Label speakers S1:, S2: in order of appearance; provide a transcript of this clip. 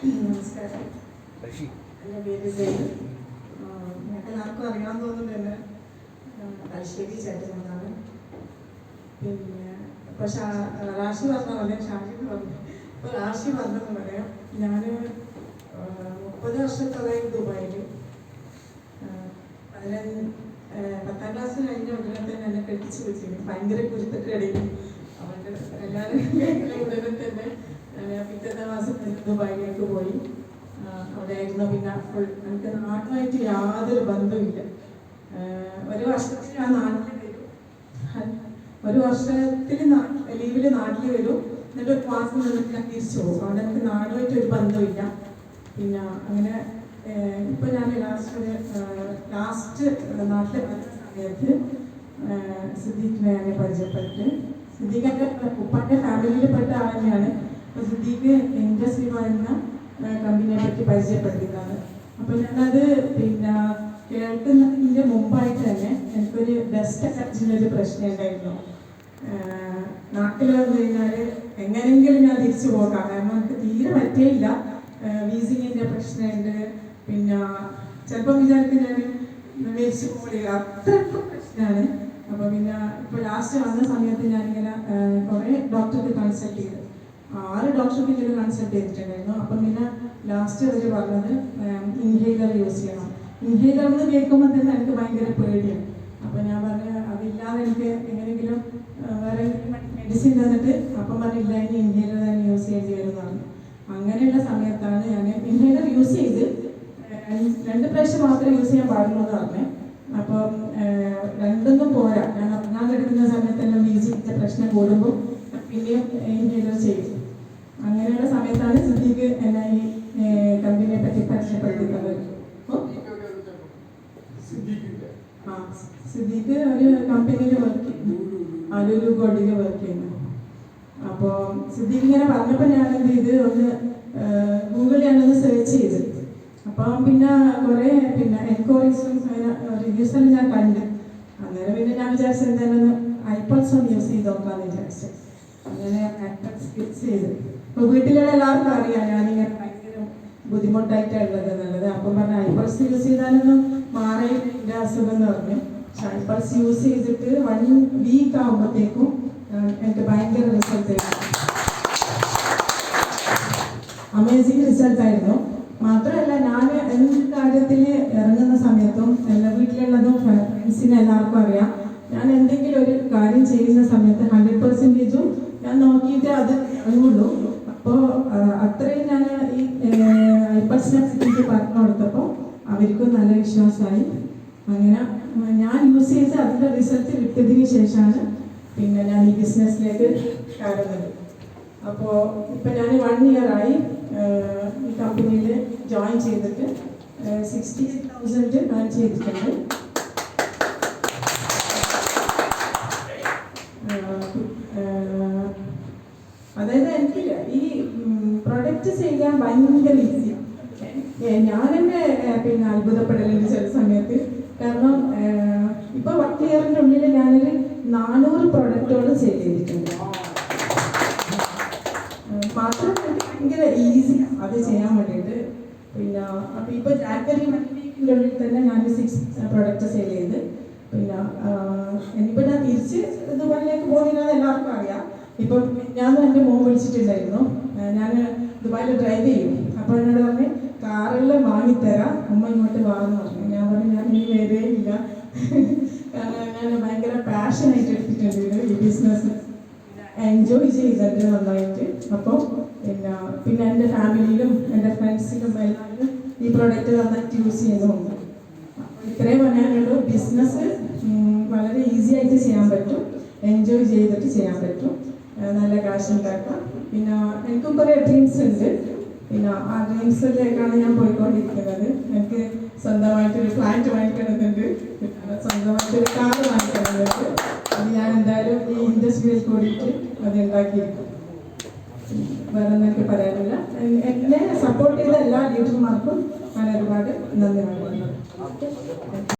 S1: നമസ്കാരം. എൻ്റെ പേര് സൈൻ. ഞങ്ങൾക്ക് എല്ലാവർക്കും അറിയാൻ തോന്നുന്നു തന്നെ തലശ്ശേരി ചേട്ടനാണ്. പിന്നെ ഇപ്പോൾ റാഷി പറഞ്ഞ പോലെ ഷാജി പറഞ്ഞു, ഇപ്പോൾ റാഷി പറഞ്ഞെന്ന് പറയാം. ഞാൻ 30 വർഷത്തോളമായി ദുബായിൽ. 10ാം ക്ലാസ് കഴിഞ്ഞ ഉടനെ തന്നെ എന്നെ കെട്ടിച്ച് വെച്ചിരുന്നു. ഭയങ്കര കുരുത്തക്കേടയിൽ അവരുടെ എല്ലാവരും ഉടനെ തന്നെ പിറ്റത്തെ മാസം ദുബായിലേക്ക് പോയി. അവിടെ ആയിരുന്നു. പിന്നെ എനിക്ക് നാട്ടുമായിട്ട് യാതൊരു ബന്ധവുമില്ല. ഒരു വർഷത്തിൽ ഞാൻ നാട്ടിൽ വരും, ഒരു വർഷത്തിൽ ലീവിൽ നാട്ടിൽ വരും, എന്നിട്ട് ഒരു മാസം നിന്നിട്ട് ഞാൻ തിരിച്ചു പോകും. അവിടെ എനിക്ക് നാടുമായിട്ട് ഒരു ബന്ധമില്ല. പിന്നെ അങ്ങനെ ഇപ്പം ഞാൻ ലാസ്റ്റ് നാട്ടിൽ വന്ന സമയത്ത് സിദ്ദീഖിനെ ഞാൻ പരിചയപ്പെട്ട്. സിദ്ദീഖിൻ്റെ ഉപ്പാൻ്റെ ഫാമിലിയിൽ പെട്ട ആൾ തന്നെയാണ്. അപ്പോൾ സിദ്ദീഖ് ഇൻഡസ്ട്രി പറയുന്ന കമ്പനിയെ പറ്റി പരിചയപ്പെടുത്തിയതാണ്. അപ്പോൾ ഞാനത് പിന്നെ കേൾക്കുന്നതിൻ്റെ മുമ്പായിട്ട് തന്നെ എനിക്കൊരു ഡസ്റ്റ് അലർജിനൊരു പ്രശ്നം ഉണ്ടായിരുന്നു. നാട്ടിൽ വന്നു കഴിഞ്ഞാൽ എങ്ങനെയെങ്കിലും ഞാൻ തിരിച്ചു പോകാം, കാരണം എനിക്ക് തീരെ പറ്റിയില്ല. വീസിങ്ങിൻ്റെ പ്രശ്നമുണ്ട്. പിന്നെ ചിലപ്പോൾ വിചാരിക്കും ഞാൻ മരിച്ചു പോവുക, അത്രയ്ക്കും പ്രശ്നമാണ്. അപ്പോൾ പിന്നെ ഇപ്പോൾ ലാസ്റ്റ് വന്ന സമയത്ത് ഞാനിങ്ങനെ കുറേ ഡോക്ടർക്ക് കൺസൾട്ട് ചെയ്തു. 6 ഡോക്ടർക്ക് ഇങ്ങനെ കൺസൾട്ട് ചെയ്തിട്ടുണ്ടായിരുന്നു. അപ്പം പിന്നെ ലാസ്റ്റ് അവർ പറഞ്ഞത് ഇൻഹേലർ യൂസ് ചെയ്യണം. ഇൻഹേലർ എന്ന് കേൾക്കുമ്പോൾ തന്നെ എനിക്ക് ഭയങ്കര പേടിയാണ്. അപ്പോൾ ഞാൻ പറഞ്ഞു അതില്ലാതെ എനിക്ക് എങ്ങനെയെങ്കിലും വേറെ മെഡിസിൻ തന്നിട്ട്, അപ്പം പറഞ്ഞില്ല ഇനി ഇൻഹേലർ തന്നെ യൂസ് ചെയ്യേണ്ടി വരുന്നതാണ്. അങ്ങനെയുള്ള സമയത്താണ് ഞാൻ ഇൻഹേലർ യൂസ് ചെയ്ത് 2 പ്രാവശ്യം മാത്രമേ യൂസ് ചെയ്യാൻ പാടുള്ളൂ എന്ന് പറഞ്ഞത്. അപ്പം 2ഒന്നും പോരാ. ഞാൻ കിടക്കുന്ന സമയത്ത് തന്നെ വീസിൻ്റെ പ്രശ്നം കൂടുമ്പോൾ പിന്നെയും ഇൻഹേലർ ചെയ്യും. അങ്ങനെയുള്ള സമയത്താണ് സിദ്ദീഖ് എന്നെ ഈ കമ്പനിയെ പറ്റി പരിചയപ്പെടുത്തിയത്. സിദ്ദീഖ് ഒരു കമ്പനിയിൽ വർക്ക് ചെയ്യുന്നു, ലുലു ഗോൾഡിൽ വർക്ക് ചെയ്യുന്നു. അപ്പോൾ സിദ്ദീഖ് ഇങ്ങനെ പറഞ്ഞപ്പോൾ ഞാൻ എന്ത് ചെയ്ത് ഒന്ന് ഗൂഗിളിൽ ഞാനൊന്ന് സെർച്ച് ചെയ്ത്. അപ്പം പിന്നെ കുറേ എൻക്വയറീസും റിവ്യൂസെല്ലാം ഞാൻ കണ്ട്. അന്നേരം പിന്നെ ഞാൻ വിചാരിച്ചത് എന്തായാലും ഐപൾസ് ഒന്ന് യൂസ് ചെയ്ത് നോക്കാമെന്ന് വിചാരിച്ചു. അങ്ങനെ ഐപൾസ് യൂസ് ചെയ്ത്. ഇപ്പോൾ വീട്ടിലുള്ള എല്ലാവർക്കും അറിയാം ഞാനിങ്ങനെ ഭയങ്കര ബുദ്ധിമുട്ടായിട്ടുള്ളത് എന്നുള്ളത്. അപ്പം പറഞ്ഞ ഐപൾസ് യൂസ് ചെയ്താലൊന്നും മാറിയില്ല അസുഖം എന്ന് പറഞ്ഞു. പക്ഷെ ഐപൾസ് യൂസ് ചെയ്തിട്ട് 1 വീക്ക് ആകുമ്പോഴത്തേക്കും എനിക്ക് ഭയങ്കര റിസൾട്ടായിരുന്നു. അമേസിങ് റിസൾട്ടായിരുന്നു. മാത്രമല്ല ഞാൻ എന്ത് കാര്യത്തിൽ ഇറങ്ങുന്ന സമയത്തും എല്ലാ വീട്ടിലുള്ളതും ഫ്രണ്ട്സിന് എല്ലാവർക്കും അറിയാം, ഞാൻ എന്തെങ്കിലും ഒരു കാര്യം ചെയ്യുന്ന സമയത്ത് 100% ഞാൻ നോക്കിയിട്ട് അത് ഇറങ്ങുള്ളൂ. അപ്പോൾ അത്രയും ഞാൻ ഈ ഐപൾസിനെ പറ്റി പറഞ്ഞു കൊടുത്തപ്പോൾ അവർക്കും നല്ല വിശ്വാസമായി. അങ്ങനെ ഞാൻ യൂസ് ചെയ്ത് അതിൻ്റെ റിസൾട്ട് കിട്ടിയതിന് ശേഷമാണ് പിന്നെ ഞാൻ ഈ ബിസിനസ്സിലേക്ക് കയറുന്നത്. അപ്പോൾ ഇപ്പം ഞാൻ 1 ഇയറായി ഈ കമ്പനിയിൽ ജോയിൻ ചെയ്തിട്ട്. 68,000 ഞാൻ ചെയ്തിട്ടുണ്ട്. അതായത് എനിക്ക് ഈ പ്രൊഡക്റ്റ് ചെയ്യാൻ ഭയങ്കര ഈസിയാണ്. ഞാൻ തന്നെ പിന്നെ അത്ഭുതപ്പെടലുണ്ട് ചില സമയത്ത്. കാരണം ഇപ്പോൾ 1 ഇയറിൻ്റെ ഉള്ളിൽ ഞാനൊരു 400 പ്രൊഡക്റ്റുകൾ സെയിൽ ചെയ്തിട്ടുണ്ട്. മാത്രമല്ല എനിക്ക് ഭയങ്കര ഈസിയാണ് അത് ചെയ്യാൻ വേണ്ടിയിട്ട്. പിന്നെ അപ്പോൾ ഇപ്പോൾ ജാനുവരി 1 വീക്കിൻ്റെ ഉള്ളിൽ തന്നെ ഞാൻ 6 പ്രൊഡക്റ്റ് സെയിൽ ചെയ്ത്. പിന്നെ ഇനിയിപ്പോൾ ഞാൻ തിരിച്ച് ദുബായിലേക്ക് പോകുന്നത് എല്ലാവർക്കും അറിയാം. ഇപ്പം ഞാൻ എൻ്റെ മോൻ വിളിച്ചിട്ടുണ്ടായിരുന്നു, ഞാൻ ദുബായിൽ ഡ്രൈവ് ചെയ്യും. അപ്പോൾ എന്നോട് പറഞ്ഞ് കാറെല്ലാം വാങ്ങിത്തരാം, അമ്മ ഇങ്ങോട്ട് വാന്ന് പറഞ്ഞു. ഞാൻ പറഞ്ഞു ഞാൻ ഇനി വരികയില്ല, കാരണം ഞാൻ ഭയങ്കര പാഷനായിട്ട് എടുത്തിട്ടുണ്ട് ഈ ബിസിനസ്, എൻജോയ് ചെയ്തിട്ട് നന്നായിട്ട്. അപ്പോൾ പിന്നെ എൻ്റെ ഫാമിലിയിലും എൻ്റെ ഫ്രണ്ട്സിലും എല്ലാവരും ഈ പ്രോഡക്റ്റ് നന്നായിട്ട് യൂസ് ചെയ്യുന്നുണ്ട്. ഇത്രയും പറയാനുള്ളൂ. ബിസിനസ് വളരെ ഈസി ആയിട്ട് ചെയ്യാൻ പറ്റും, എൻജോയ് ചെയ്തിട്ട് ചെയ്യാൻ പറ്റും, നല്ല കാശ് ഉണ്ടാക്കാം. പിന്നെ എനിക്കും കുറേ ഡ്രീംസ് ഉണ്ട്. പിന്നെ ആ ഡ്രീംസിലേക്കാണ് ഞാൻ പോയിക്കൊണ്ടിരിക്കുന്നത്. എനിക്ക് സ്വന്തമായിട്ടൊരു ഫ്ലാറ്റ് വാങ്ങിക്കണമെന്നുണ്ട്, സ്വന്തമായിട്ടൊരു കാർ വാങ്ങിക്കണമെന്നുണ്ട്. അത് ഞാൻ എന്തായാലും ഈ ഇൻഡസ്ട്രിയിൽ കൂടിയിട്ട് അത് ഉണ്ടാക്കിയിരിക്കും. വേറെ എനിക്ക് പറയാനില്ല. എന്നെ സപ്പോർട്ട് ചെയ്ത എല്ലാ ലീഡർമാർക്കും ഞാൻ ഒരുപാട് നന്ദി പറയുന്നു.